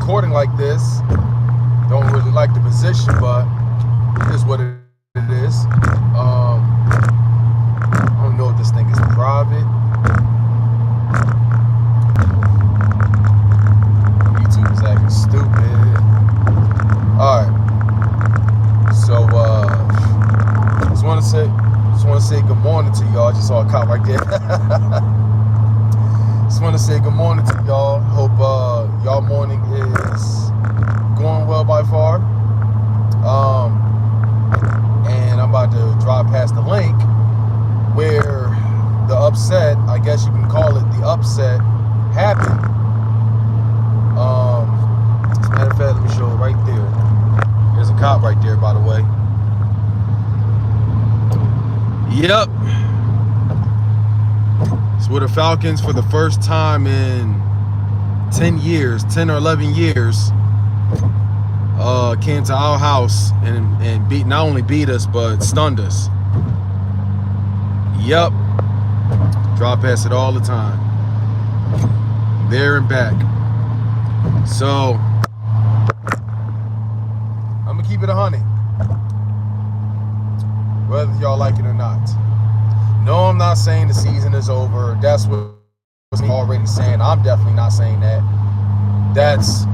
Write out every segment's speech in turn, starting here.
recording like this. Don't really like the position, but it is what it is. I don't know if this thing is private. YouTube is acting stupid. Alright. So just wanna say good morning to y'all. I just saw a cop right there. Just want to say good morning to y'all. Hope y'all morning is going well by far. And I'm about to drive past the link where the upset, I guess you can call it the upset, happened. As a matter of fact, let me show it right there. There's a cop right there, by the way. Yep. It's where the Falcons, for the first time in 10 years, 10 or 11 years, came to our house and not only beat us, but stunned us. Yep. Drive past it all the time. There and back. So, I'm going to keep it 100. Whether y'all like it or not. No, I'm not saying the season is over. That's what I'm already saying. I'm definitely not saying that. That's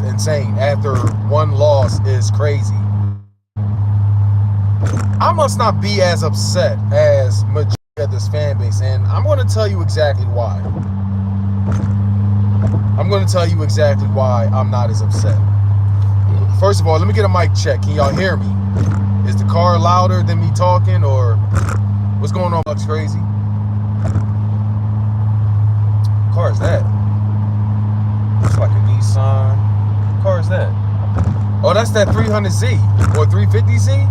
insane. After one loss is crazy. I must not be as upset as majority of this fan base, and I'm going to tell you exactly why. I'm going to tell you exactly why I'm not as upset. First of all, let me get a mic check. Can y'all hear me? Is the car louder than me talking, or what's going on? Looks crazy. What car is that? Looks like a Nissan. What car is that? Oh, that's that 300Z or 350Z.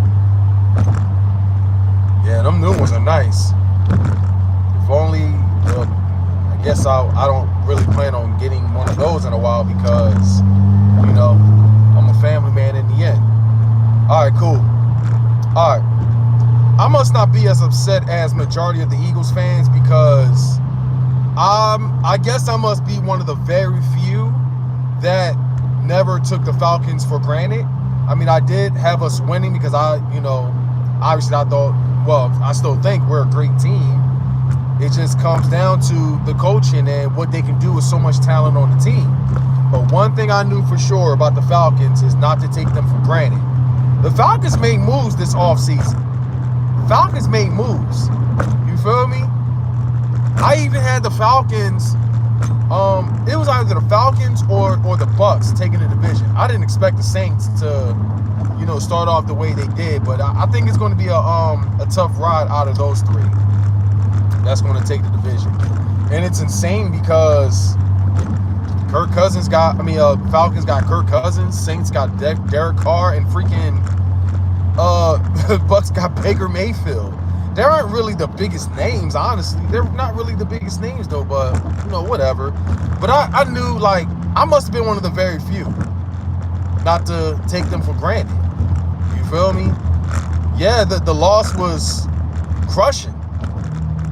Yeah, them new ones are nice. If only, I guess I don't really plan on getting one of those in a while because, you know, I'm a family man in the end. All right, cool. All right. I must not be as upset as majority of the Eagles fans because I guess I must be one of the very few that never took the Falcons for granted. I mean, I did have us winning because obviously I thought, well, I still think we're a great team. It just comes down to the coaching and what they can do with so much talent on the team. But one thing I knew for sure about the Falcons is not to take them for granted. The Falcons made moves this offseason. Falcons made moves. You feel me? I even had the Falcons. It was either the Falcons or the Bucks taking the division. I didn't expect the Saints to, start off the way they did, but I think it's going to be a tough ride out of those three. That's going to take the division, and it's insane because Falcons got Kirk Cousins, Saints got Derek Carr, and freaking Bucks got Baker Mayfield. They aren't really the biggest names, honestly. They're not really the biggest names, though, but, whatever. But I knew, I must have been one of the very few not to take them for granted. You feel me? Yeah, the loss was crushing.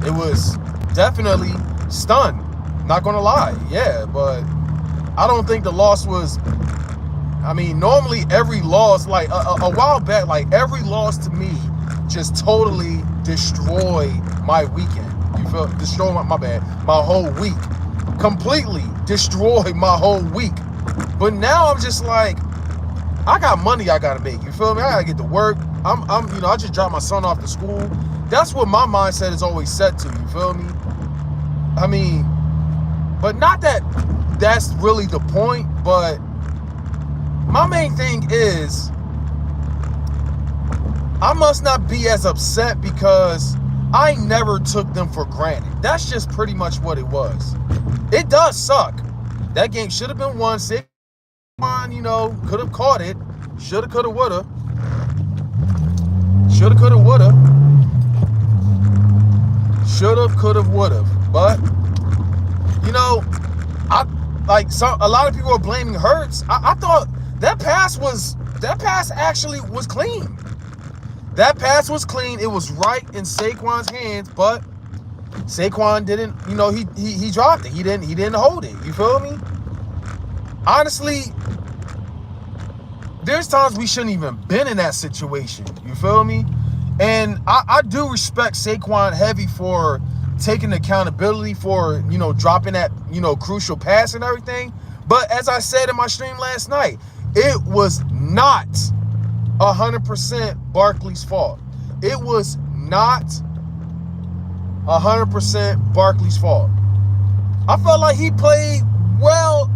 It was definitely stunned. Not going to lie. Yeah, but I don't think the loss was... normally every loss, a while back, every loss to me just totally destroy my weekend. You feel? Destroy my whole week. Completely destroy my whole week. But now I'm just like, I got money I gotta make. You feel me? I gotta get to work. I just dropped my son off to school. That's what my mindset is always set to. You feel me? But not that that's really the point, but my main thing is I must not be as upset because I never took them for granted. That's just pretty much what it was. It does suck. That game should have been won. Saquon, could have caught it. Shoulda, coulda, woulda. Shoulda, coulda, woulda. Shoulda, coulda, woulda. But, a lot of people are blaming Hurts. I thought that pass actually was clean. That pass was clean. It was right in Saquon's hands, but Saquon didn't, he dropped it. He didn't hold it. You feel me? Honestly, there's times we shouldn't even been in that situation. You feel me? And I do respect Saquon heavy for taking accountability for, you know, dropping that, you know, crucial pass and everything. But as I said in my stream last night, it was not 100% Barkley's fault. It was not 100% Barkley's fault. I felt like he played well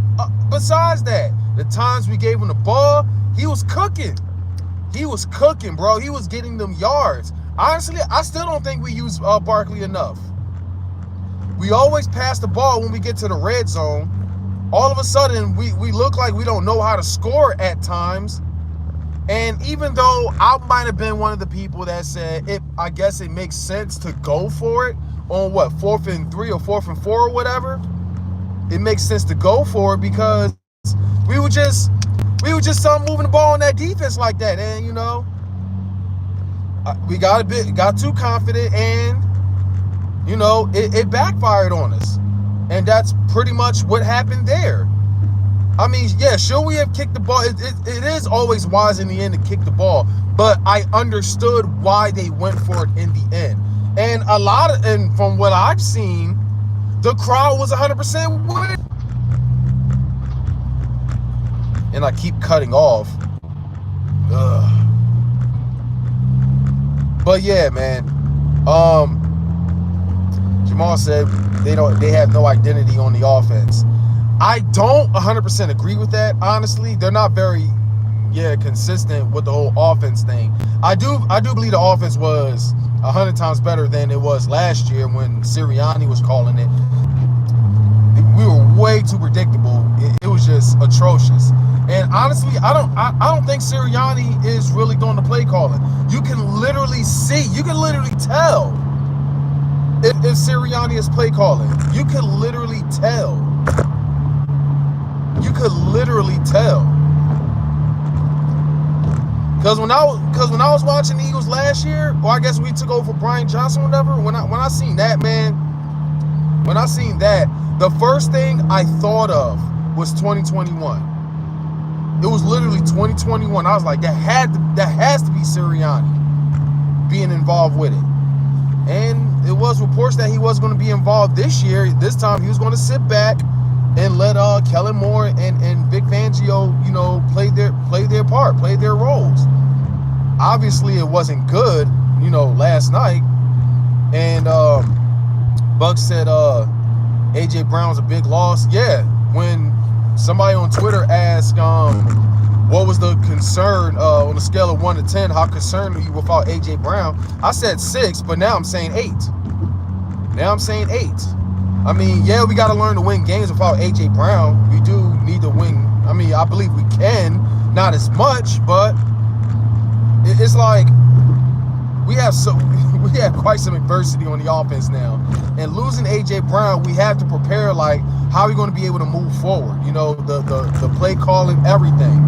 besides that. The times we gave him the ball, he was cooking. He was cooking, bro. He was getting them yards. Honestly, I still don't think we use Barkley enough. We always pass the ball when we get to the red zone. All of a sudden, we look like we don't know how to score at times. And even though I might have been one of the people that said, I guess it makes sense to go for it on what, 4th and 3 or 4th and 4 or whatever. It makes sense to go for it because we were just moving the ball on that defense like that. And, you know, we got too confident and, you know, it backfired on us. And that's pretty much what happened there. I mean, yeah, should we have kicked the ball? It is always wise in the end to kick the ball, but I understood why they went for it in the end. And and from what I've seen, the crowd was 100% with it. And I keep cutting off. Ugh. But yeah, man. Jamal said they have no identity on the offense. I don't 100% agree with that, honestly. They're not very, consistent with the whole offense thing. I do believe the offense was 100 times better than it was last year when Sirianni was calling it. We were way too predictable. It was just atrocious. And honestly, I don't think Sirianni is really doing the play calling. You can literally tell if Sirianni is play calling. You can literally tell. You could literally tell. Because when I was watching the Eagles last year, or I guess we took over for Brian Johnson or whatever, when I seen that, man, the first thing I thought of was 2021. It was literally 2021. I was like, that has to be Sirianni being involved with it. And it was reports that he was going to be involved this year. This time he was going to sit back and let Kellen Moore and Vic Fangio, you know, play their part, play their roles. Obviously, it wasn't good, you know, last night. And Buck said AJ Brown's a big loss. Yeah, when somebody on Twitter asked what was the concern on a scale of 1 to 10, how concerned are you without AJ Brown? I said 6, but now I'm saying 8. I mean, yeah, we got to learn to win games without A.J. Brown. We do need to win. I mean, I believe we can. Not as much, but it's like we have quite some adversity on the offense now. And losing A.J. Brown, we have to prepare, like, how are we going to be able to move forward? You know, the play calling, everything.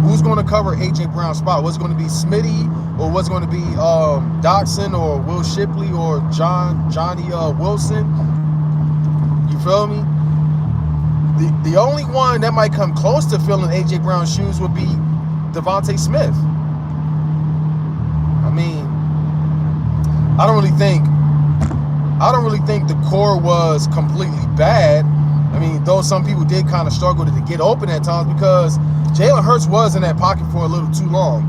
Who's going to cover A.J. Brown's spot? What's going to be Smitty, or what's going to be Dotson, or Will Shipley, or Johnny Wilson? You feel me? The only one that might come close to filling A.J. Brown's shoes would be Devontae Smith. I mean, I don't really think the core was completely bad. I mean, though some people did kind of struggle to get open at times because Jalen Hurts was in that pocket for a little too long.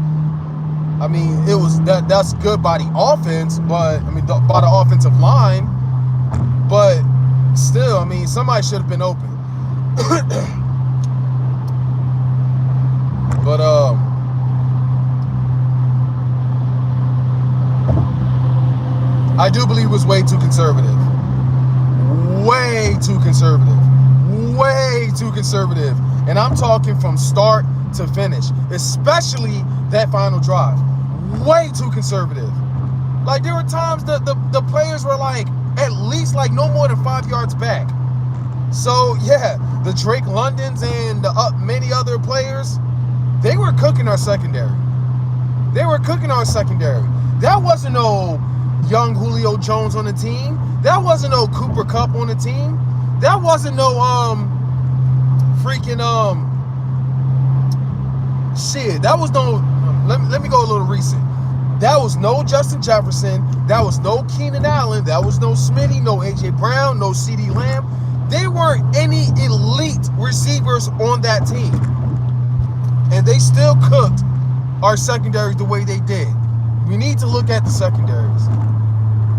I mean, it was that's good by the offense, but I mean by the offensive line, but still, I mean, somebody should have been open. But I do believe it was way too conservative. Way too conservative. Way too conservative. And I'm talking from start to finish, especially that final drive. Way too conservative. Like, there were times the players were like at least like no more than 5 yards back. So yeah, the Drake Londons and the many other players, they were cooking our secondary. That wasn't no young Julio Jones on the team. That wasn't no Cooper Kupp on the team. That wasn't no shit. That was no. Let me go a little recent. That was no Justin Jefferson. That was no Keenan Allen. That was no Smitty, no AJ Brown, no CeeDee Lamb. They weren't any elite receivers on that team. And they still cooked our secondaries the way they did. We need to look at the secondaries.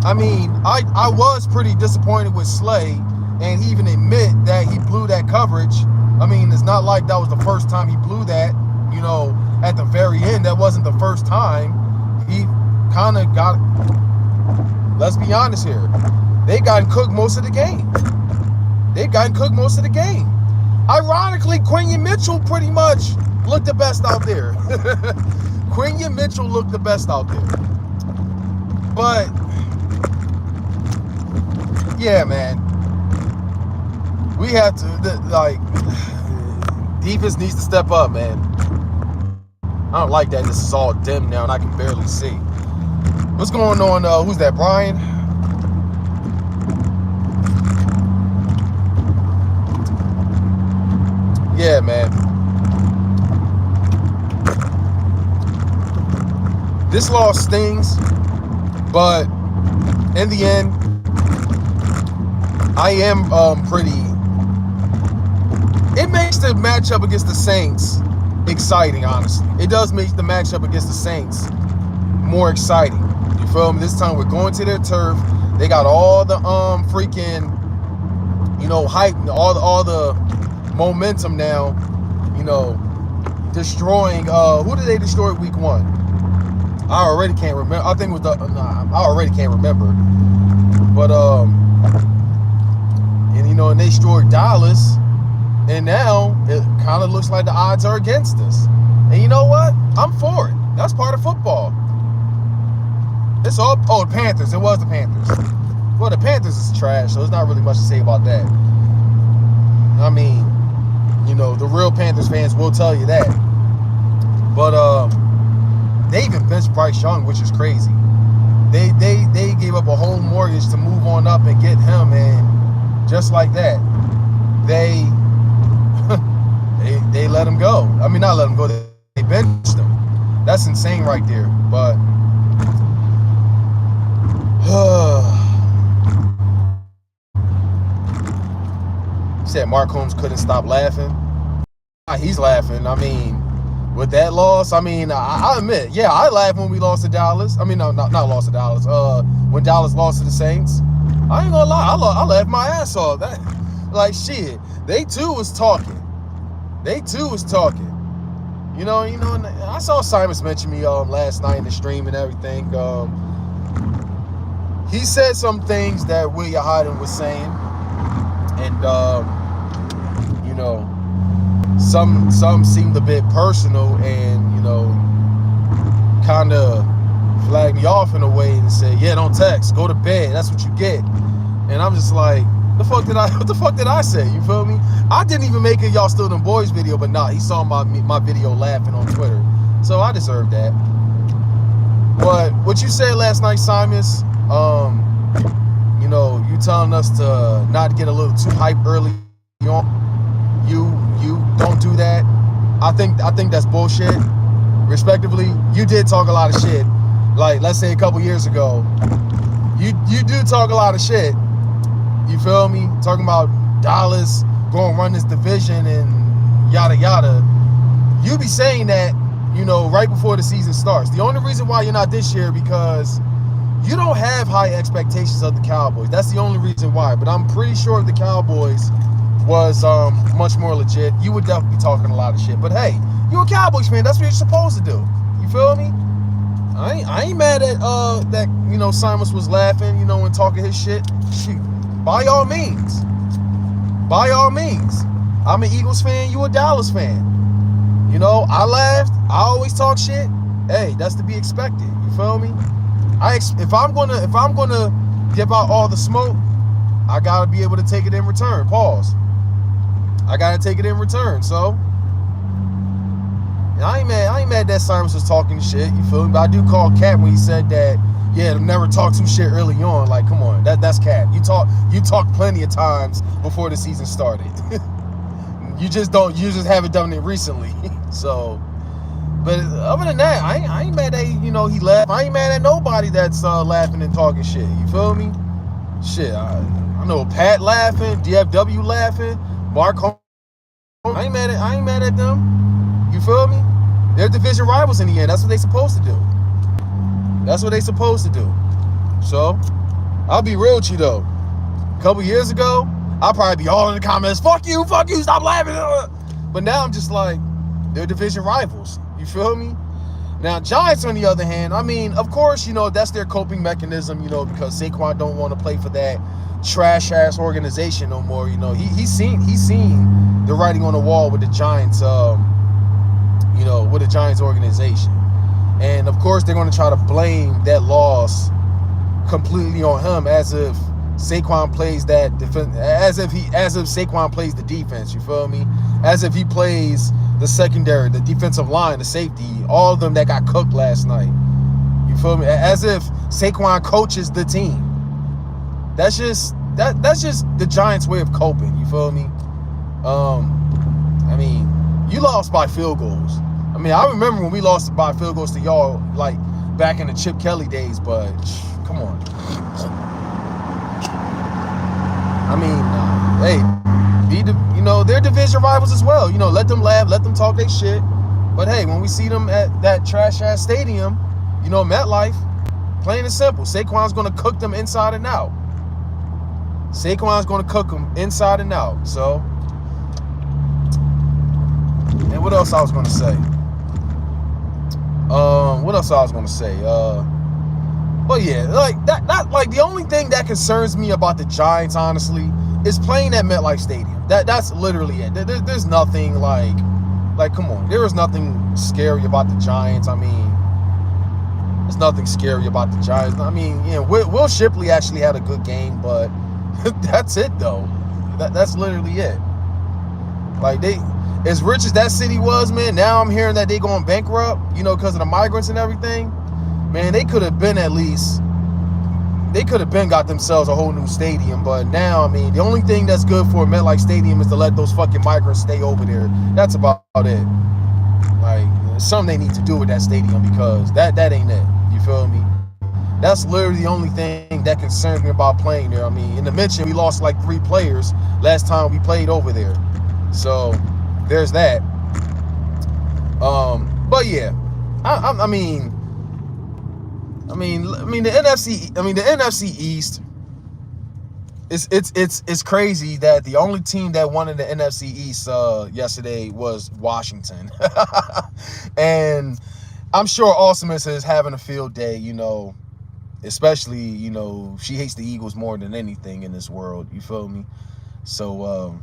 I mean, I was pretty disappointed with Slay, and he even admit that he blew that coverage. I mean, it's not like that was the first time he blew that, you know, at the very end. That wasn't the first time. He kind of got, let's be honest here, they gotten cooked most of the game. They've gotten cooked most of the game. Ironically, Quinion Mitchell pretty much looked the best out there. Quinion Mitchell looked the best out there. But, yeah, man. We have to, like, defense needs to step up, man. I don't like that this is all dim now and I can barely see. What's going on? Who's that, Brian? Yeah, man. This loss stings, but in the end, I am pretty. It makes the matchup against the Saints exciting, honestly. It does make the matchup against the Saints more exciting. You feel me? This time we're going to their turf. They got all the freaking, you know, hype, all the momentum now, you know, destroying. Who did they destroy week 1? I already can't remember. I think it was I already can't remember. But and you know, and they destroyed Dallas, and now it kind of looks like the odds are against us. And you know what? I'm for it. That's part of football. It's all the Panthers. It was the Panthers. Well, the Panthers is trash, so there's not really much to say about that. I mean, you know, the real Panthers fans will tell you that. But they even benched Bryce Young, which is crazy. They gave up a whole mortgage to move on up and get him, and just like that, they let him go. I mean, not let him go. They benched him. That's insane right there. But said Mark Holmes couldn't stop laughing. He's laughing. I mean, with that loss, I mean, I admit, yeah, I laughed when we lost to Dallas. I mean, no, not lost to Dallas. When Dallas lost to the Saints, I ain't gonna lie, I laughed my ass off. That, like, shit, they too was talking. You know. And I saw Simons mention me last night in the stream and everything. He said some things that William Hyden was saying, and you know, some seemed a bit personal, and you know, kind of flagged me off in a way and said, "Yeah, don't text, go to bed. That's what you get." And I'm just like, what the fuck did I say? You feel me? I didn't even make a Y'all Still Them Boys video, but nah, he saw my video laughing on Twitter, so I deserve that. But what you said last night, Simons, you know, you telling us to not get a little too hype early on. You don't do that. I think that's bullshit. Respectively, you did talk a lot of shit. Like, let's say a couple years ago, you do talk a lot of shit. You feel me? Talking about Dallas going to run this division and yada yada. You be saying that, you know, right before the season starts. The only reason why you're not this year because you don't have high expectations of the Cowboys. That's the only reason why. But I'm pretty sure if the Cowboys was much more legit, you would definitely be talking a lot of shit. But hey, you a Cowboys fan. That's what you're supposed to do. You feel me? I ain't mad at that, you know, Simons was laughing, you know, and talking his shit. Shoot. By all means. I'm an Eagles fan, you a Dallas fan. You know, I laughed. I always talk shit. Hey, that's to be expected. You feel me? If I'm gonna give out all the smoke, I gotta be able to take it in return. Pause. I gotta take it in return. So I ain't mad that Simons was talking shit. You feel me? But I do call Cap when he said that. Yeah, never talk too shit early on. Like, come on, that's Cap. You talk plenty of times before the season started. You just haven't done it recently. So But other than that, I ain't mad at, you know, he laughed. I ain't mad at nobody that's laughing and talking shit. You feel me? Shit, I know Pat laughing, DFW laughing, Mark Holmes. I ain't mad at them. You feel me? They're division rivals in the end. That's what they supposed to do. That's what they supposed to do. So, I'll be real with you though. A couple years ago, I'll probably be all in the comments, fuck you, stop laughing. But now I'm just like, they're division rivals. You feel me? Now, Giants, on the other hand, I mean, of course, you know, that's their coping mechanism, you know, because Saquon don't want to play for that trash-ass organization no more. You know, he's seen the writing on the wall with the Giants, you know, with the Giants organization. And, of course, they're going to try to blame that loss completely on him, as if Saquon plays that defense, as if Saquon plays the defense, you feel me? As if he plays the secondary, the defensive line, the safety, all of them that got cooked last night. You feel me? As if Saquon coaches the team. That's just the Giants' way of coping, you feel me? I mean, you lost by field goals. I mean, I remember when we lost by field goals to y'all, like back in the Chip Kelly days, but come on. I mean, hey, you know, they're division rivals as well. You know, let them laugh, let them talk their shit. But hey, when we see them at that trash-ass stadium, you know, MetLife, plain and simple, Saquon's going to cook them inside and out. Saquon's going to cook them inside and out. So, and what else I was going to say? But yeah, like that like the only thing that concerns me about the Giants, honestly, is playing at MetLife Stadium. That's literally it. There's nothing like come on. There is nothing scary about the Giants. I mean, there's nothing scary about the Giants. I mean, you know, Will Shipley actually had a good game, but that's it though. That's literally it. Like, they, as rich as that city was, man, now I'm hearing that they going bankrupt, you know, because of the migrants and everything. Man, they could have been got themselves a whole new stadium. But now, I mean, the only thing that's good for MetLife Stadium is to let those fucking migrants stay over there. That's about it. Like, something they need to do with that stadium, because that ain't it. You feel me? That's literally the only thing that concerns me about playing there. I mean, in the mention, we lost like 3 players last time we played over there. So, there's that. But yeah, I mean, the NFC East. It's crazy that the only team that won in the NFC East yesterday was Washington, and I'm sure Awesomeness is having a field day. You know, especially, you know, she hates the Eagles more than anything in this world. You feel me? So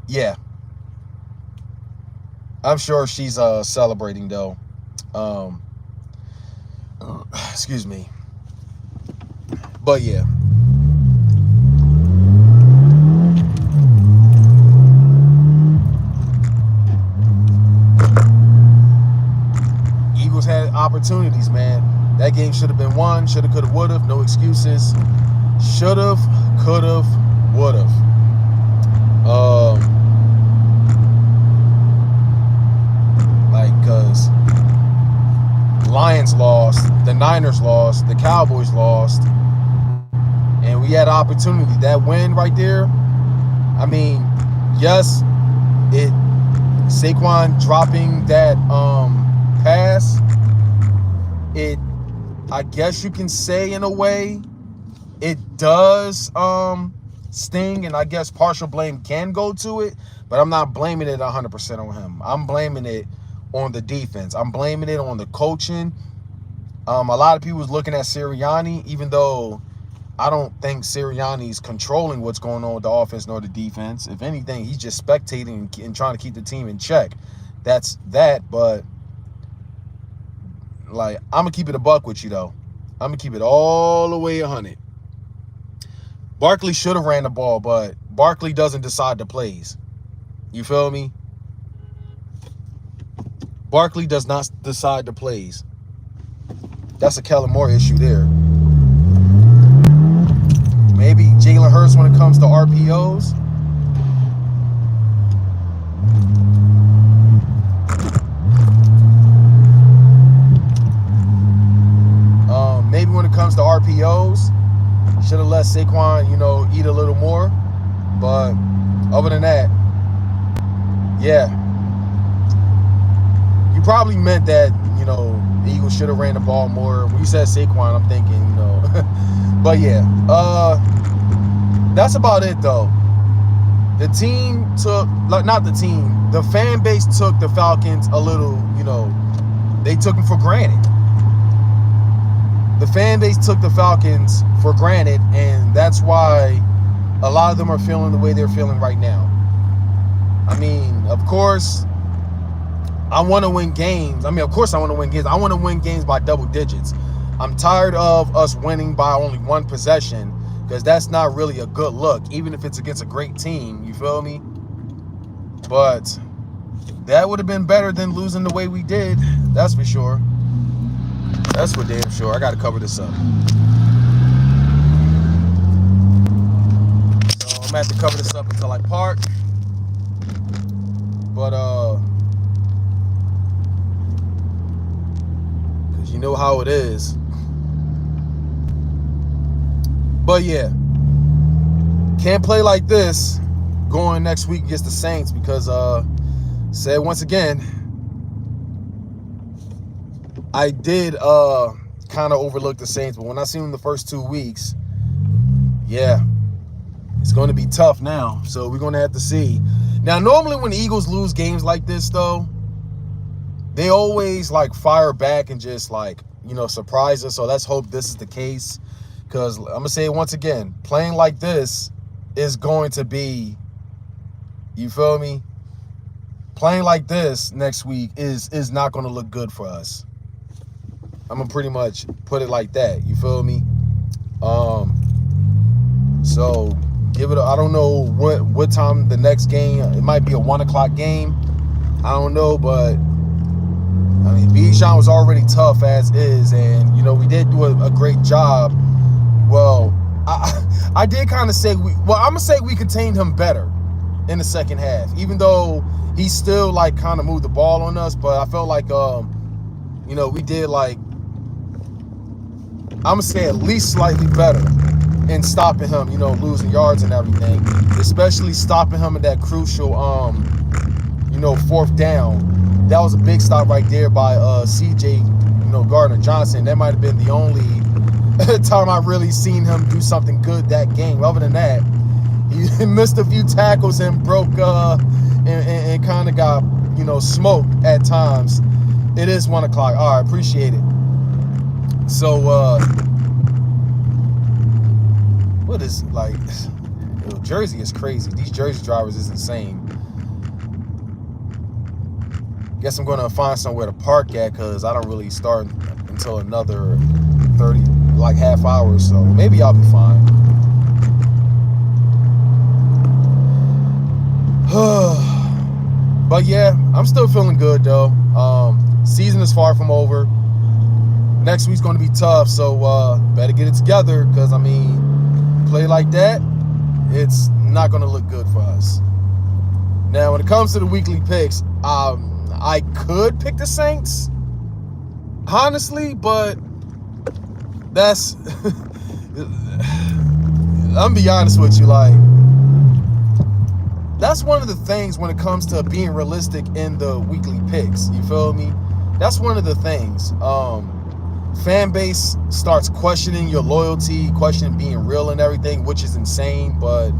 yeah, I'm sure she's celebrating though. Excuse me. But yeah. Eagles had opportunities, man. That game should have been won. Should have, could have, would have. No excuses. Should have, could have, would have. Because Lions lost, the Niners lost, the Cowboys lost, and we had opportunity. That win right there, I mean, yes, Saquon dropping that pass, I guess you can say in a way, it does sting, and I guess partial blame can go to it, but I'm not blaming it 100% on him. I'm blaming it on the defense. I'm blaming it on the coaching. A lot of people was looking at Sirianni, even though I don't think Sirianni's controlling what's going on with the offense nor the defense. If anything, he's just spectating and trying to keep the team in check. That's that, but like, I'm going to keep it a buck with you, though. I'm going to keep it all the way 100. Barkley should have ran the ball, but Barkley doesn't decide the plays. You feel me? Barkley does not decide the plays. That's a Kellen Moore issue there. Maybe Jalen Hurts when it comes to RPOs. Should have let Saquon, eat a little more. But other than that, yeah. You probably meant that, the Eagles should have ran the ball more. When you said Saquon, I'm thinking, But yeah, that's about it though. The team took, not the team, the fan base took the Falcons a little, they took them for granted. The fan base took the Falcons for granted, and that's why a lot of them are feeling the way they're feeling right now. I mean, of course, I want to win games. I want to win games. I want to win games by double digits. I'm tired of us winning by only one possession, because that's not really a good look, even if it's against a great team. You feel me? But that would have been better than losing the way we did. That's for sure. That's for damn sure. I got to cover this up. So I'm going to have to cover this up until I park. But, because you know how it is. But yeah, can't play like this going next week against the Saints, because said once again, I did kind of overlook the Saints, but when I seen them the first 2 weeks, yeah, it's going to be tough now. So we're going to have to see. Now, normally when the Eagles lose games like this, though, they always fire back and just surprise us. So let's hope this is the case. Because I'm going to say it once again, playing like this is going to be, you feel me? Playing like this next week is not going to look good for us. I'm going to pretty much put it like that. You feel me? So give it, I don't know what time the next game, it might be a 1 o'clock game. I don't know, but I mean, Bijan was already tough as is. And, we did do a great job. Well, I did kind of say, I'm going to say we contained him better in the second half, even though he still kind of moved the ball on us. But I felt like, we did I'm going to say at least slightly better in stopping him, losing yards and everything, especially stopping him in that crucial, fourth down. That was a big stop right there by CJ, Gardner-Johnson. That might have been the only time I really seen him do something good that game. Other than that, he missed a few tackles and broke and kind of got smoked at times. It is 1 o'clock. All right, appreciate it. So what is Jersey is crazy. These Jersey drivers is insane. Guess I'm gonna find somewhere to park at, because I don't really start until another 30, half hour or so. Maybe I'll be fine. But yeah, I'm still feeling good though. Season is far from over. Next week's going to be tough, so better get it together, because play like that, it's not going to look good for us. Now, when it comes to the weekly picks, I could pick the Saints, honestly, but that's I'm gonna be honest with you, that's one of the things when it comes to being realistic in the weekly picks. You feel me? That's one of the things. Fan base starts questioning your loyalty, questioning being real and everything, which is insane, but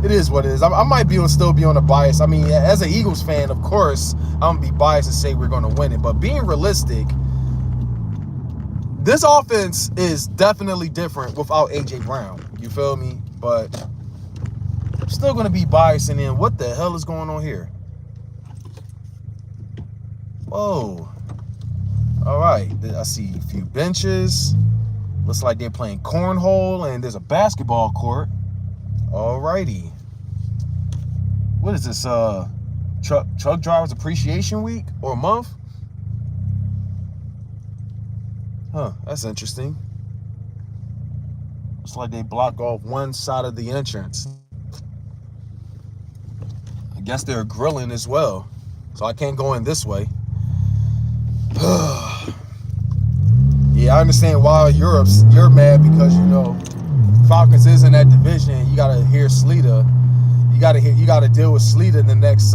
it is what it is. I might still be on a bias. As an Eagles fan, of course, I'm going to be biased and say we're going to win it. But being realistic, this offense is definitely different without A.J. Brown. You feel me? But I'm still going to be biased. And then what the hell is going on here? Whoa. All right. I see a few benches. Looks like they're playing cornhole, and there's a basketball court. Alrighty. What is this? Truck Drivers Appreciation Week or month? Huh, that's interesting. Looks like they block off one side of the entrance. I guess they're grilling as well, so I can't go in this way. Yeah, I understand why you're mad, because Falcons is in that division, you gotta hear Sleeta. You gotta deal with Sleeta in the next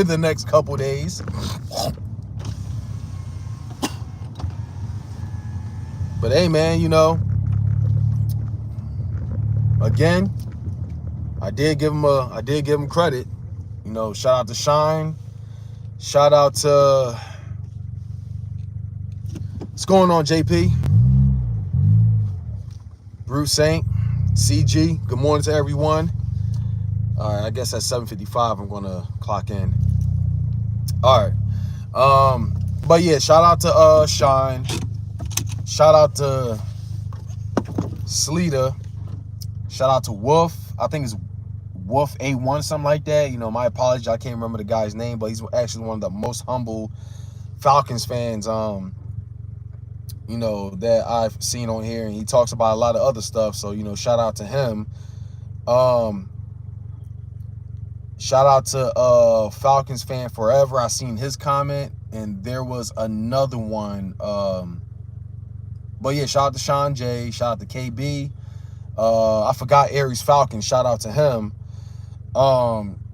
the next couple days. But hey, man, you know, again, I did give him credit. You know, shout out to Shine. Shout out to, what's going on, JP? Bruce Saint, CG. Good morning to everyone. All right, I guess at 7:55 I'm gonna clock in. All right. But yeah, shout out to Shine. Shout out to Sleeta. Shout out to Wolf. I think it's Wolf A1, something like that. You know, my apologies, I can't remember the guy's name, but he's actually one of the most humble Falcons fans, you know, that I've seen on here. And he talks about a lot of other stuff. So, you know, shout out to him. Shout out to Falcons fan forever. I seen his comment, and there was another one. But yeah, shout out to Sean J. Shout out to KB. I forgot Aries Falcon. Shout out to him.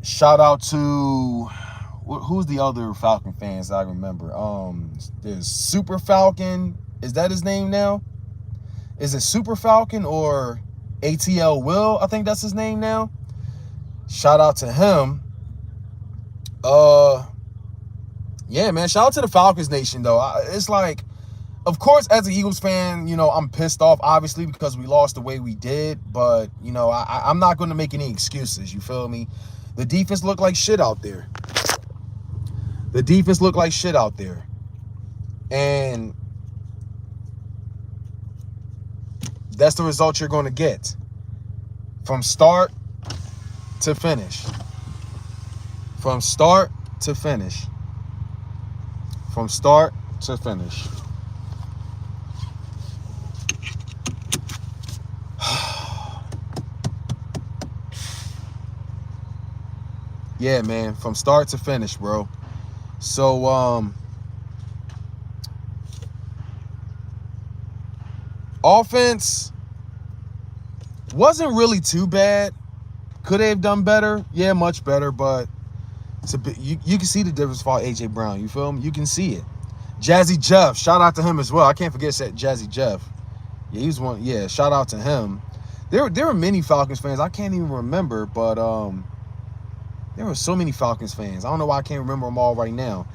Shout out to, who's the other Falcon fans I remember? There's Super Falcon. Is that his name now? Is it Super Falcon or ATL Will? I think that's his name now. Shout out to him. Yeah, man. Shout out to the Falcons Nation, though. It's like, of course, as an Eagles fan, you know, I'm pissed off, obviously, because we lost the way we did. But, you know, I'm not going to make any excuses. You feel me? The defense looked like shit out there. The defense looked like shit out there. And that's the result you're going to get from start to finish. From start to finish. From start to finish. Yeah, man, from start to finish, bro. So, offense wasn't really too bad. Could they have done better? Yeah, much better, but it's a bit, you can see the difference for AJ Brown. You feel me? You can see it. Jazzy Jeff, shout out to him as well. I can't forget that Jazzy Jeff. Yeah, he was one. Yeah, shout out to him. There were many Falcons fans. I can't even remember, but there were so many Falcons fans. I don't know why I can't remember them all right now.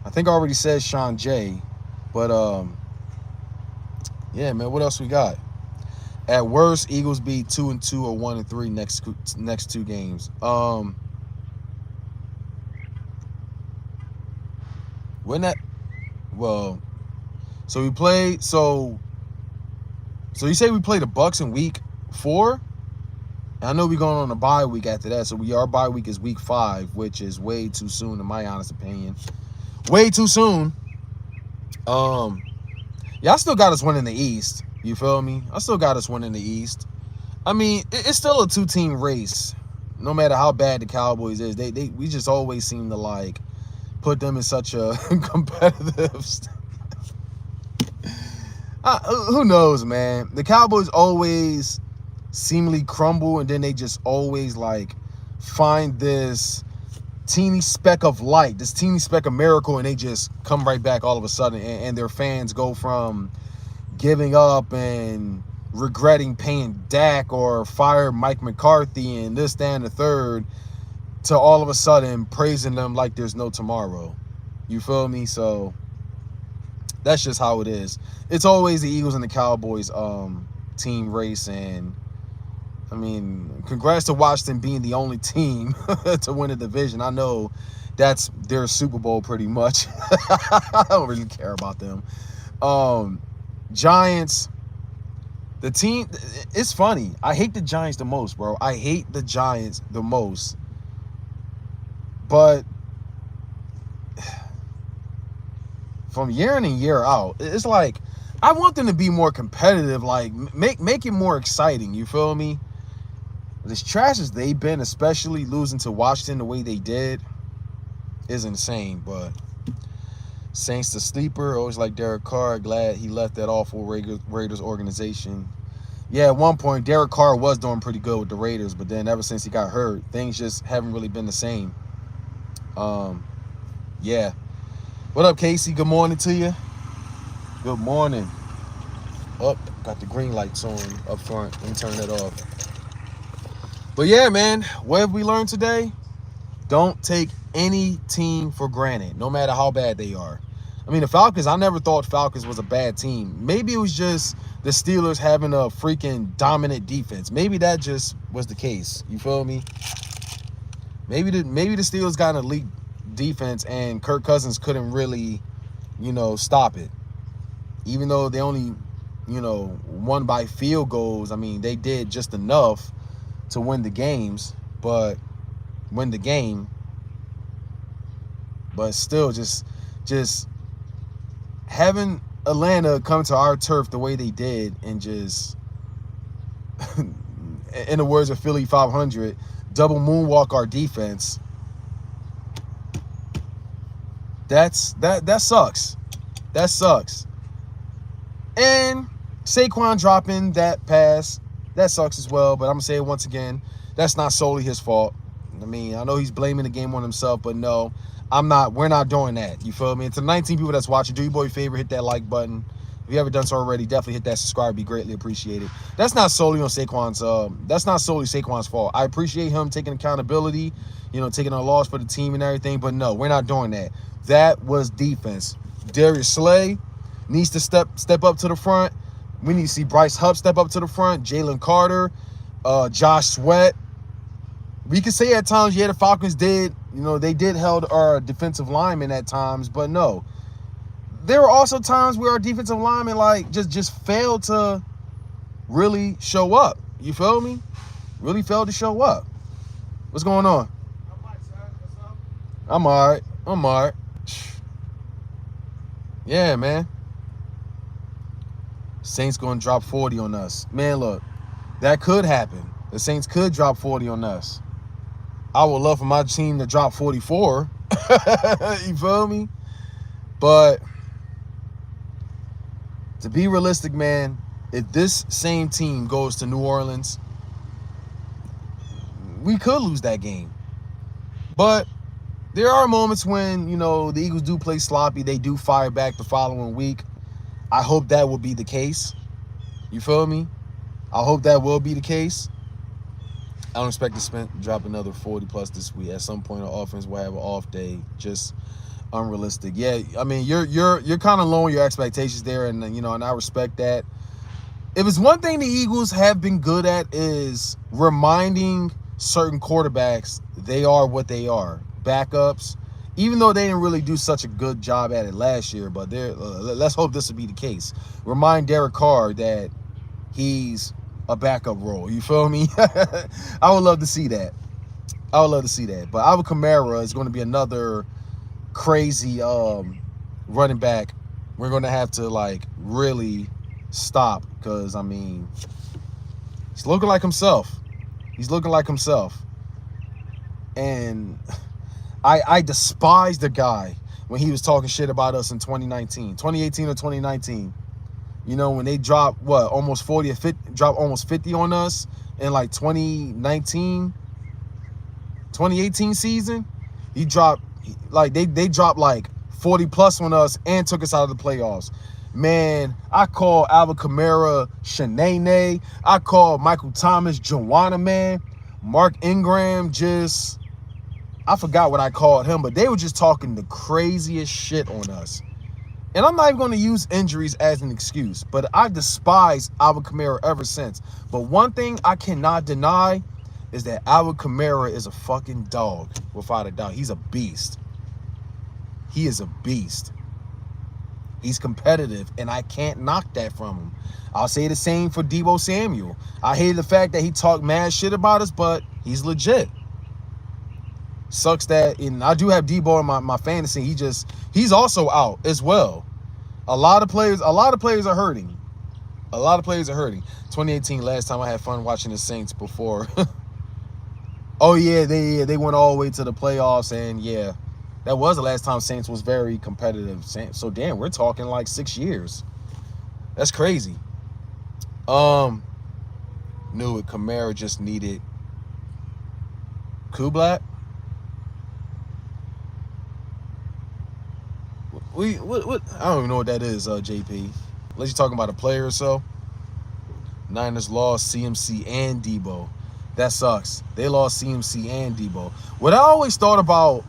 I think I already said Sean J. But, yeah, man, what else we got? At worst, Eagles be 2-2 or 1-3 next two games. When that, well, so we played, so you say we played the Bucks in week 4? I know we're going on a bye week after that, so our bye week is week 5, which is way too soon, in my honest opinion. Way too soon. Y'all still got us winning the East. You feel me? I still got us winning the East. I mean, it's still a 2-team race. No matter how bad the Cowboys is, we just always seem to like put them in such a competitive. Who knows, man? The Cowboys always seemingly crumble, and then they just always like find this teeny speck of light, this teeny speck of miracle, and they just come right back all of a sudden, and their fans go from giving up and regretting paying Dak or fire Mike McCarthy and this, that, and the third, to all of a sudden praising them like there's no tomorrow. You feel me? So that's just how it is. It's always the Eagles and the Cowboys team race, and I mean, congrats to Washington being the only team to win a division. I know that's their Super Bowl pretty much. I don't really care about them. Giants, the team, it's funny. I hate the Giants the most, bro. I hate the Giants the most. But from year in and year out, it's like I want them to be more competitive, like make it more exciting. You feel me? But as trash as they've been, especially losing to Washington the way they did, is insane. But Saints the sleeper. Always like Derek Carr. Glad he left that awful Raiders organization. Yeah, at one point, Derek Carr was doing pretty good with the Raiders, but then ever since he got hurt, things just haven't really been the same. Yeah. What up, Casey? Good morning to you. Good morning. Oh, got the green lights on up front. Let me turn that off. But yeah, man, what have we learned today? Don't take any team for granted, no matter how bad they are. I mean, the Falcons, I never thought Falcons was a bad team. Maybe it was just the Steelers having a freaking dominant defense. Maybe that just was the case. You feel me? Maybe the Steelers got an elite defense and Kirk Cousins couldn't really, stop it. Even though they only, won by field goals, I mean, they did just enough to win the games, but still just having Atlanta come to our turf the way they did and just, in the words of Philly 500, double moonwalk our defense. That sucks. That sucks. And Saquon dropping that pass, that sucks as well. But I'm gonna say it once again, that's not solely his fault. I mean, I know he's blaming the game on himself, but no, we're not doing that. You feel me? And to the 19 people that's watching, do your boy a favor, hit that like button. If you haven't done so already, definitely hit that subscribe. Be greatly appreciated. That's not solely on Saquon's fault. I appreciate him taking accountability, taking a loss for the team and everything. But no, we're not doing that. That was defense. Darius Slay needs to step up to the front. We need to see Bryce Huff step up to the front. Jalen Carter, Josh Sweat. We can say at times, yeah, the Falcons did, they did held our defensive linemen at times, but no. There were also times where our defensive linemen just failed to really show up. You feel me? Really failed to show up. What's going on? I'm all right. Yeah, man. Saints going to drop 40 on us. Man, look, that could happen. The Saints could drop 40 on us. I would love for my team to drop 44. You feel me? But to be realistic, man, if this same team goes to New Orleans, we could lose that game. But there are moments when, the Eagles do play sloppy. They do fire back the following week. I hope that will be the case. You feel me? I hope that will be the case. I don't expect to drop another 40 plus this week. At some point, our offense will have an off day. Just unrealistic. Yeah, I mean, you're kind of lowering your expectations there, and and I respect that. If it's one thing the Eagles have been good at is reminding certain quarterbacks they are what they are, backups. Even though they didn't really do such a good job at it last year, but let's hope this will be the case. Remind Derek Carr that he's a backup role. You feel me? I would love to see that. But Alvin Kamara is going to be another crazy running back. We're going to have to really stop because, I mean, he's looking like himself. And I despise the guy when he was talking shit about us in 2018 or 2019. When they dropped almost 40 or 50, dropped almost 50 on us in 2018 season. He dropped they dropped 40 plus on us and took us out of the playoffs. Man, I call Alvin Kamara Shanae. I call Michael Thomas Joanna, man. Mark Ingram I forgot what I called him, but they were just talking the craziest shit on us. And I'm not even going to use injuries as an excuse, but I despise Alvin Kamara ever since. But one thing I cannot deny is that Alvin Kamara is a fucking dog, without a doubt. He's a beast. He is a beast. He's competitive, and I can't knock that from him. I'll say the same for Deebo Samuel. I hated the fact that he talked mad shit about us, but he's legit. Sucks that, and I do have Deebo in my fantasy. He's also out as well. A lot of players are hurting. 2018, last time I had fun watching the Saints before. Oh yeah, they went all the way to the playoffs, and yeah, That was the last time Saints was very competitive. So damn, we're talking like 6 years. That's crazy. Knew it. Kamara just needed Kublat. What? I don't even know what that is, JP. Unless you're talking about a player or so. Niners lost CMC and Debo. That sucks. They lost CMC and Debo. What I always thought about,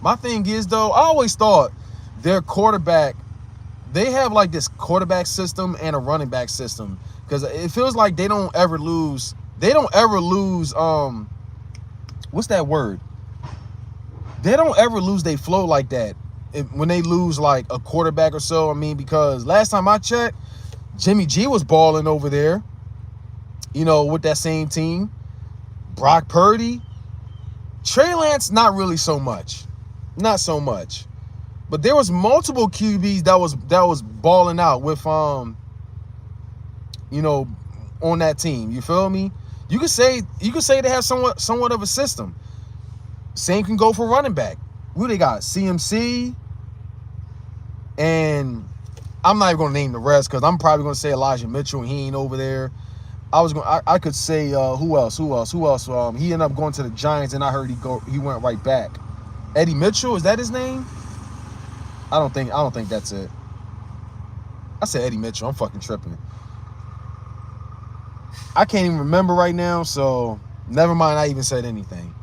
my thing is though, I always thought their quarterback, they have like this quarterback system and a running back system. Because it feels like they don't ever lose. They don't ever lose, what's that word? They don't ever lose their flow like that. When they lose like a quarterback or so. I mean, because last time I checked, Jimmy G was balling over there, you know, with that same team. Brock Purdy. Trey Lance, not really so much. Not so much. But there was multiple QBs that was balling out with you know, on that team. You feel me? You could say they have somewhat of a system. Same can go for running back. Who they got? CMC. And I'm not even gonna name the rest because I'm probably gonna say Elijah Mitchell and he ain't over there. I could say who else? He ended up going to the Giants and I heard he went right back. Eddie Mitchell, is that his name? I don't think that's it. I said Eddie Mitchell. I'm fucking tripping. I can't even remember right now, so never mind. I even said anything.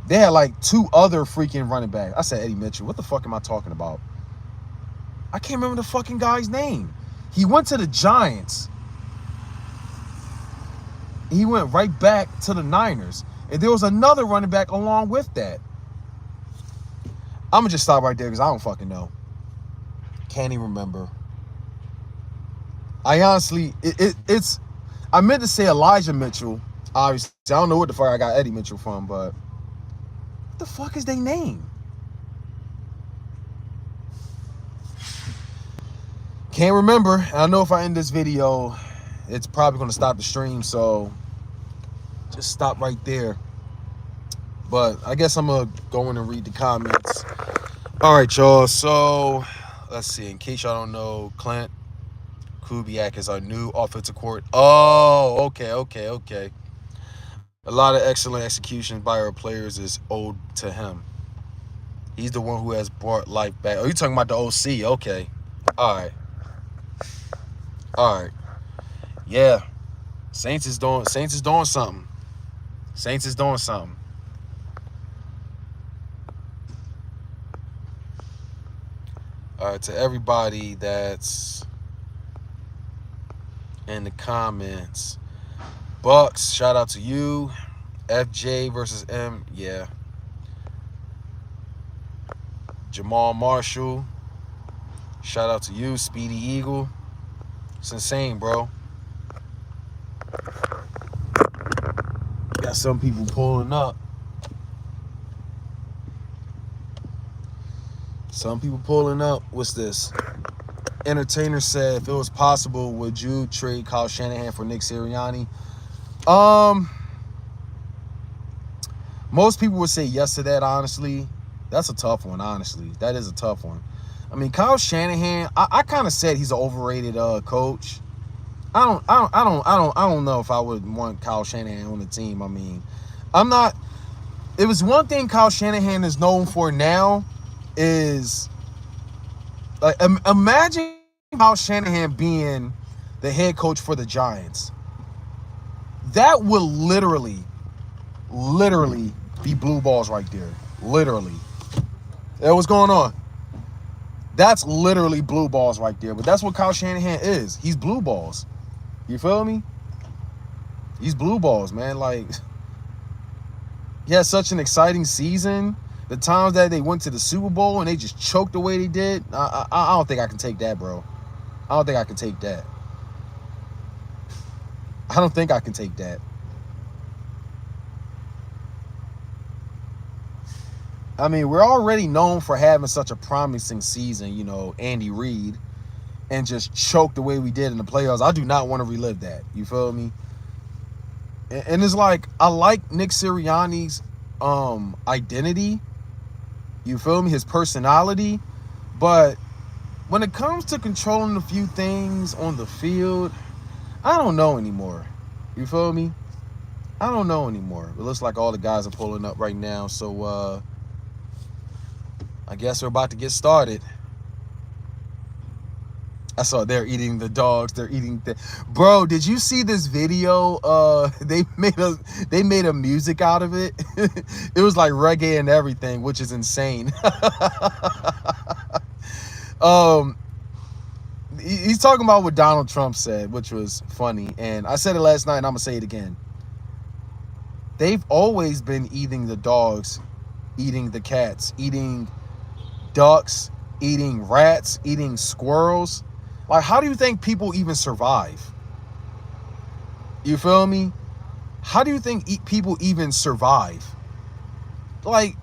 They had like 2 other freaking running backs. I said Eddie Mitchell. What the fuck am I talking about? I can't remember the fucking guy's name. He went to the Giants. He went right back to the Niners. And there was another running back along with that. I'm going to just stop right there because I don't fucking know. Can't even remember. I honestly, it's... I meant to say Elijah Mitchell. Obviously, I don't know what the fuck I got Eddie Mitchell from, but... What the fuck is their name? Can't remember. I know if I end this video, it's probably going to stop the stream, so just stop right there. But I guess I'm going to go in and read the comments. All right, y'all. So, let's see. In case y'all don't know, Clint Kubiak is our new offensive coordinator. Oh, okay. A lot of excellent execution by our players is owed to him. He's the one who has brought life back. Oh, you're talking about the OC. Okay. All right. Yeah. Saints is doing something. All right, to everybody that's in the comments. Bucks, shout out to you. FJ versus M, yeah. Jamal Marshall, shout out to you. Speedy Eagle. It's insane, bro. Got some people pulling up. What's this? Entertainer said, if it was possible, would you trade Kyle Shanahan for Nick Sirianni? Most people would say yes to that, honestly. That's a tough one, honestly. That is a tough one. I mean, Kyle Shanahan, I kind of said he's an overrated coach. I don't know if I would want Kyle Shanahan on the team. I mean, I'm not. It was one thing Kyle Shanahan is known for now is like imagine Kyle Shanahan being the head coach for the Giants. That will literally be blue balls right there. Literally. Hey, what's going on? That's literally blue balls right there. But that's what Kyle Shanahan is. He's blue balls. You feel me? He's blue balls, man. Like, he had such an exciting season. The times that they went to the Super Bowl and they just choked the way they did, I don't think I can take that, bro. I don't think I can take that. I mean, we're already known for having such a promising season, you know, Andy Reid, and just choke the way we did in the playoffs. I do not want to relive that. You feel me? And it's like, I like Nick Sirianni's identity. You feel me? His personality. But when it comes to controlling a few things on the field, I don't know anymore. You feel me? I don't know anymore. It looks like all the guys are pulling up right now. So I guess we're about to get started. I saw they're eating the dogs. They're eating bro, did you see this video? They made a music out of it. It was like reggae and everything, which is insane. He's talking about what Donald Trump said, which was funny. And I said it last night and I'm gonna say it again. They've always been eating the dogs, eating the cats, eating ducks, eating rats, eating squirrels. Like, how do you think people even survive? You feel me? How do you think people even survive? Like,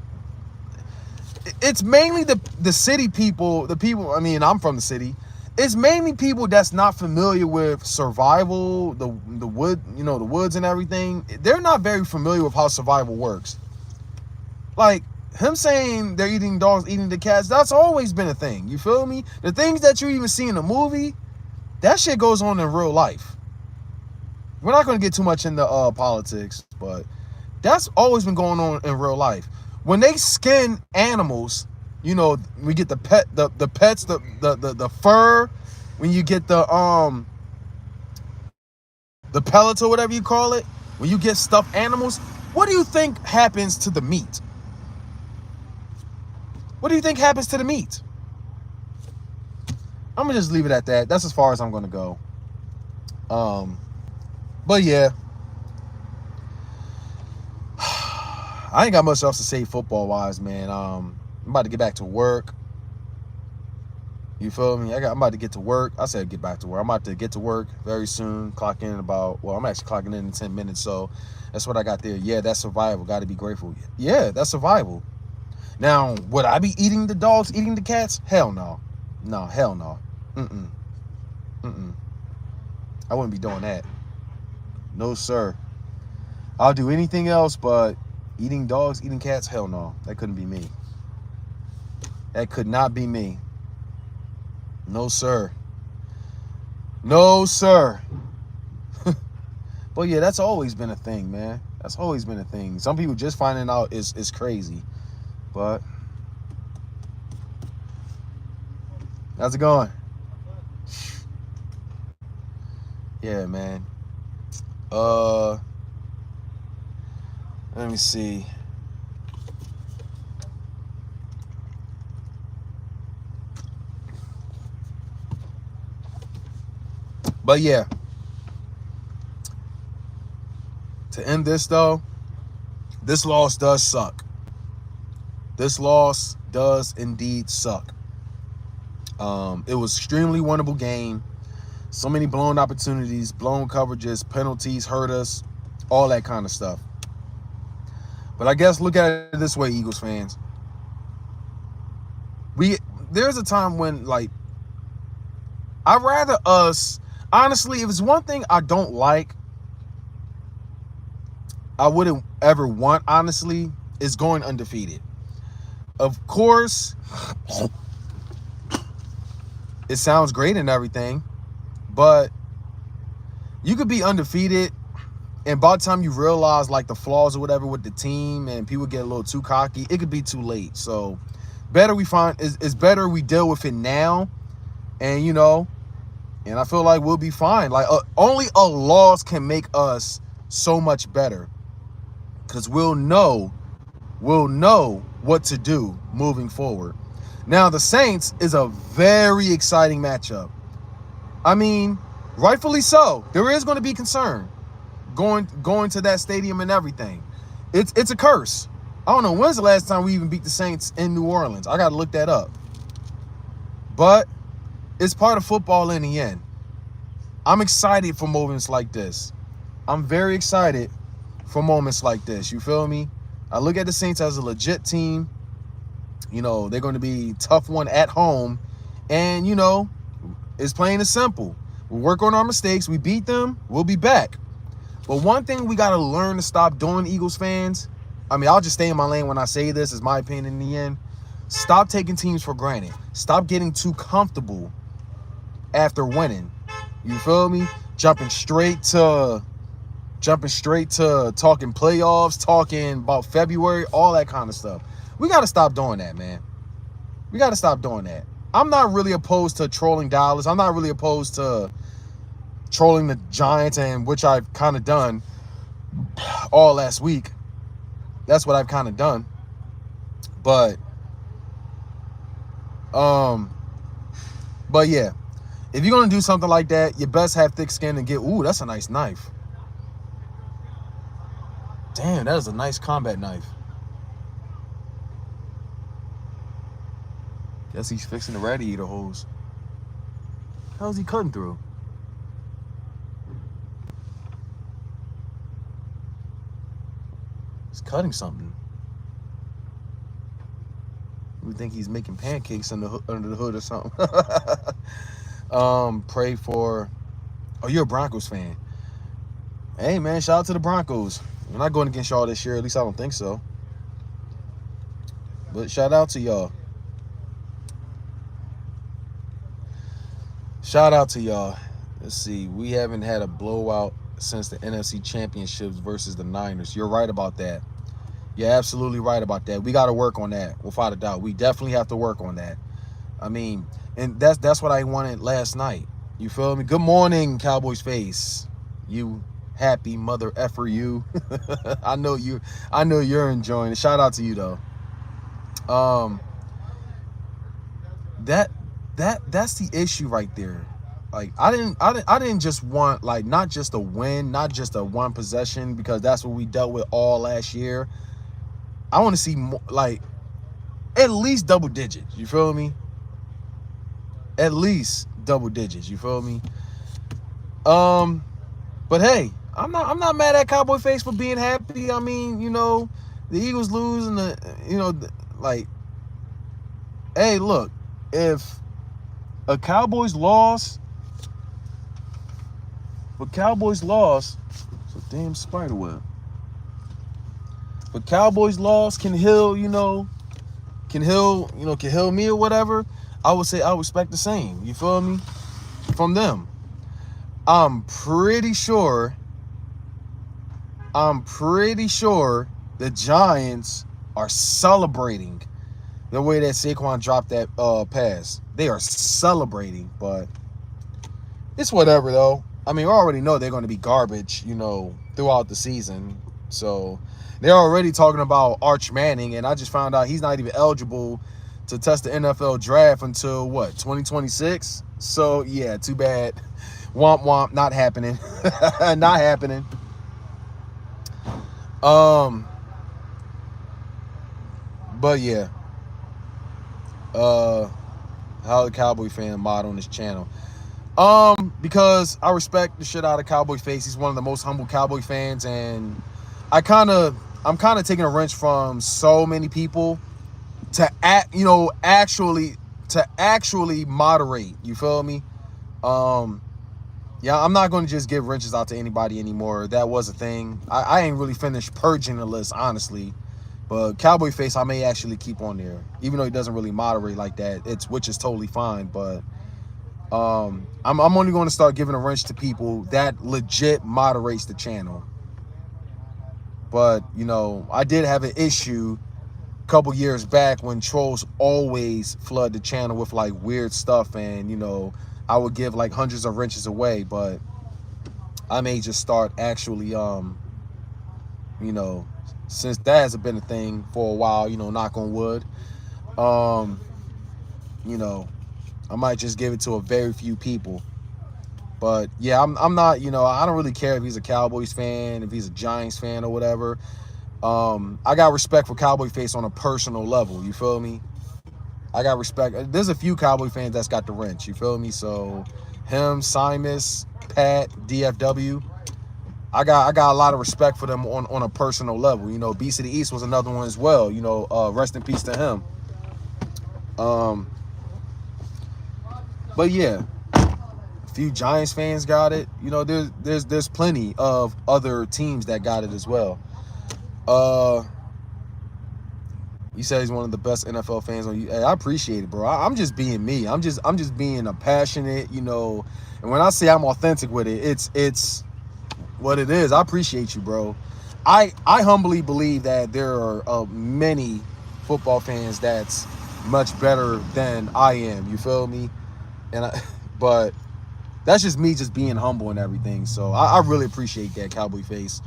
it's mainly the city people, the people, I mean, I'm from the city. It's mainly people that's not familiar with survival, the wood, you know, the woods and everything. They're not very familiar with how survival works. Like, him saying they're eating dogs, eating the cats, that's always been a thing. You feel me? The things that you even see in a movie, that shit goes on in real life. We're not going to get too much into politics, but that's always been going on in real life. When they skin animals, you know, we get the pets, the fur, when you get the pellets or whatever you call it, when you get stuffed animals, what do you think happens to the meat? What do you think happens to the meat? I'm gonna just leave it at that. That's as far as I'm gonna go. But yeah, I ain't got much else to say football wise, man. I'm about to get back to work. You feel me? I'm about to get to work. I said get back to work. I'm about to get to work very soon. Clock in about, well, I'm actually clocking in 10 minutes. So that's what I got there. Yeah, that's survival. Got to be grateful. Yeah, that's survival. Now, would I be eating the dogs, eating the cats? Hell no. No, hell no. I wouldn't be doing that. No, sir. I'll do anything else, but eating dogs, eating cats, hell no. That couldn't be me. That could not be me. No, sir. No, sir. But yeah, that's always been a thing, man. That's always been a thing. Some people just finding out is crazy. But how's it going? Yeah, man. Let me see. But yeah, to end this though, this loss does suck. This loss does indeed suck. It was extremely winnable game. So many blown opportunities, blown coverages, penalties hurt us, all that kind of stuff. But I guess look at it this way, Eagles fans. There's a time when, like, I'd rather us, honestly, if it's one thing I don't like, I wouldn't ever want, honestly, is going undefeated. Of course, it sounds great and everything, but you could be undefeated, and by the time you realize, like, the flaws or whatever with the team and people get a little too cocky, it could be too late. So it's better we deal with it now, and, you know, and I feel like we'll be fine. Like, only a loss can make us so much better, because we'll know what to do moving forward. Now, the Saints is a very exciting matchup. I mean, rightfully so. There is going to be concern going to that stadium and everything. It's a curse. I don't know, when's the last time we even beat the Saints in New Orleans? I got to look that up. But it's part of football in the end. I'm excited for moments like this. I'm very excited for moments like this. You feel me? I look at the Saints as a legit team. You know, they're going to be a tough one at home. And, you know, it's plain and simple. We work on our mistakes. We beat them. We'll be back. But one thing we got to learn to stop doing, Eagles fans, I mean, I'll just stay in my lane when I say this. Is my opinion in the end. Stop taking teams for granted. Stop getting too comfortable after winning. You feel me? Jumping straight to talking playoffs, talking about February, all that kind of stuff. We got to stop doing that, man. We got to stop doing that. I'm not really opposed to trolling Dallas. I'm not really opposed to trolling the Giants, and which I've kind of done all last week. That's what I've kind of done. But yeah, if you're gonna do something like that, you best have thick skin and get. Ooh, that's a nice knife. Damn, that is a nice combat knife. Guess he's fixing the radiator hose. How's he cutting through? He's cutting something. We think he's making pancakes under the hood or something. Pray for. Oh, you're a Broncos fan. Hey, man, shout out to the Broncos. We're not going against y'all this year. At least I don't think so. But shout out to y'all. Shout out to y'all. Let's see. We haven't had a blowout since the NFC Championships versus the Niners. You're right about that. You're absolutely right about that. We got to work on that, without a doubt. We definitely have to work on that. I mean, and that's what I wanted last night. You feel me? Good morning, Cowboys face. You happy mother effer you. I know you're enjoying it. Shout out to you though. That's the issue right there. Like I didn't just want, like, not just a win, not just a one possession, because that's what we dealt with all last year. I want to see more, like at least double digits. You feel me? At least double digits. You feel me? But hey, I'm not mad at Cowboy Face for being happy. I mean, you know, the Eagles lose and like, hey, look, if a Cowboys loss, it's a damn spider web. But Cowboys loss can heal me or whatever. I would say I would expect the same. You feel me? From them. I'm pretty sure the Giants are celebrating the way that Saquon dropped that pass. They are celebrating, but it's whatever though. I mean, we already know they're going to be garbage, throughout the season. So they're already talking about Arch Manning, and I just found out he's not even eligible to test the NFL draft until, 2026? So, yeah, too bad. Womp womp, not happening. Not happening. But, yeah. How the Cowboy fan mod on this channel. Because I respect the shit out of Cowboy Face. He's one of the most humble Cowboy fans, and I'm kind of taking a wrench from so many people to actually moderate. You feel me? Yeah, I'm not going to just give wrenches out to anybody anymore. That was a thing. I ain't really finished purging the list, honestly. But Cowboy Face, I may actually keep on there, even though he doesn't really moderate like that. Which is totally fine, but I'm only going to start giving a wrench to people that legit moderates the channel. But, I did have an issue a couple years back when trolls always flood the channel with, like, weird stuff. And, I would give, like, hundreds of wrenches away. But I may just start actually, since that hasn't been a thing for a while, knock on wood, I might just give it to a very few people. But yeah, I'm not, I don't really care if he's a Cowboys fan, if he's a Giants fan or whatever. I got respect for Cowboy Face on a personal level. You feel me? I got respect. There's a few Cowboy fans that's got the wrench. You feel me? So him, Simus, Pat, DFW. I got a lot of respect for them on a personal level. Beast of the East was another one as well. Rest in peace to him. But yeah, a few Giants fans got it. There's plenty of other teams that got it as well. He said he's one of the best NFL fans on you. Hey, I appreciate it, bro. I'm just being me. I'm just being a passionate, you know. And when I say I'm authentic with it, it's what it is. I appreciate you, bro. I humbly believe that there are many football fans that's much better than I am. You feel me? But that's just me just being humble and everything. So I really appreciate that, Cowboy Face.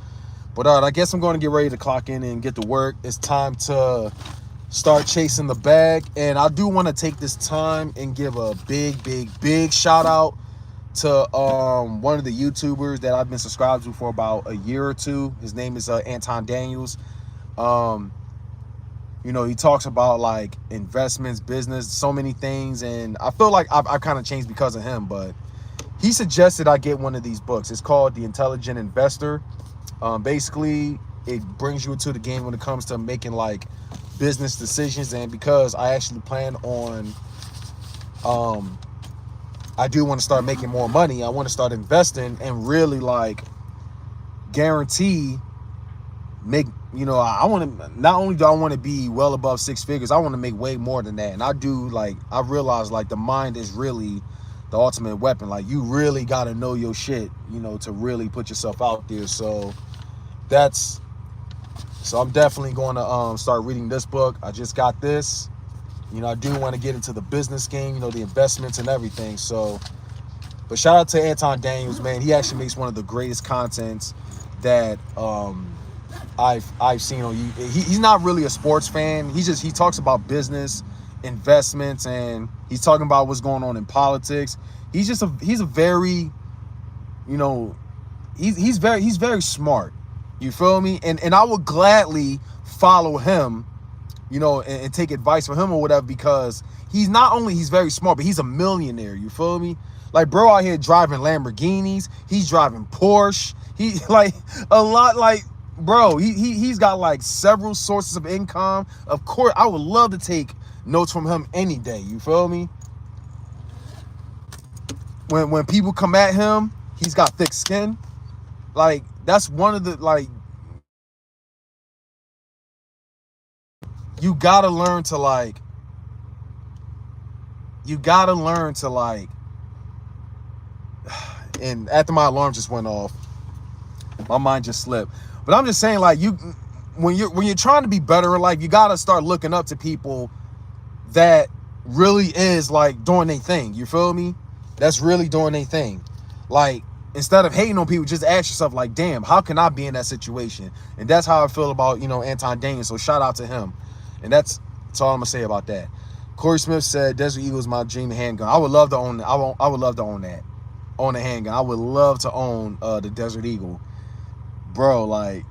But all right, I guess I'm going to get ready to clock in and get to work. It's time to start chasing the bag. And I do want to take this time and give a big shout out to one of the YouTubers that I've been subscribed to for about a year or two. His name is Anton Daniels. You know, he talks about like investments, business, so many things. And I feel like I've kind of changed because of him. But he suggested I get one of these books. It's called The Intelligent Investor. Basically, it brings you into the game when it comes to making like business decisions. And because I actually plan on, I do want to start making more money. I want to start investing and really like guarantee make, you know, I want to, not only do I want to be well above six figures, I want to make way more than that. And I do, like, I realize like the mind is really the ultimate weapon. Like, you really got to know your shit, you know, to really put yourself out there. So I'm definitely going to start reading this book. I just got this. You know, I do want to get into the business game, you know, the investments and everything. So, but shout out to Anton Daniels, man. He actually makes one of the greatest contents that I've seen on you. He's not really a sports fan. He talks about business, investments, and he's talking about what's going on in politics. He's a very, you know, he's very smart. You feel me? And I would gladly follow him, you know, and take advice from him or whatever, because he's very smart, but he's a millionaire. You feel me? Like, bro out here driving Lamborghinis. He's driving Porsche. He like a lot, like, bro, he's got like several sources of income. Of course, I would love to take notes from him any day. You feel me? When people come at him, he's got thick skin. Like, that's one of the, like, you gotta learn to and after my alarm just went off, my mind just slipped. But I'm just saying, like, when you're trying to be better in life, you gotta start looking up to people that really is like doing their thing. You feel me? That's really doing their thing. Like, instead of hating on people, just ask yourself, like, damn, how can I be in that situation? And that's how I feel about, you know, Anton Daniels. So shout out to him. And that's all I'm gonna say about that. Corey Smith said Desert Eagle is my dream handgun. I would love to own. I would love to own that. Own a handgun. I would love to own the Desert Eagle, bro. Like,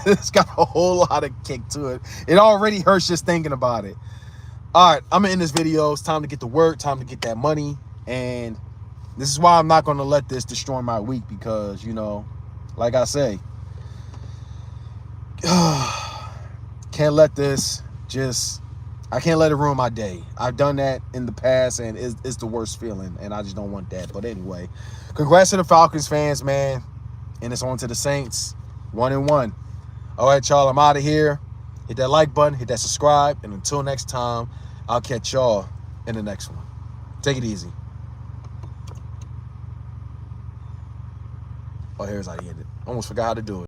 it's got a whole lot of kick to it. It already hurts just thinking about it. All right, I'm gonna end this video. It's time to get to work. Time to get that money. And this is why I'm not gonna let this destroy my week, because, you know, like I say, can't let this I can't let it ruin my day. I've done that in the past, and it's the worst feeling, and I just don't want that. But anyway, congrats to the Falcons fans, man. And it's on to the Saints, 1-1. All right, y'all, I'm out of here. Hit that like button, hit that subscribe, and until next time, I'll catch y'all in the next one. Take it easy. Oh, here's how you end it. Almost forgot how to do it.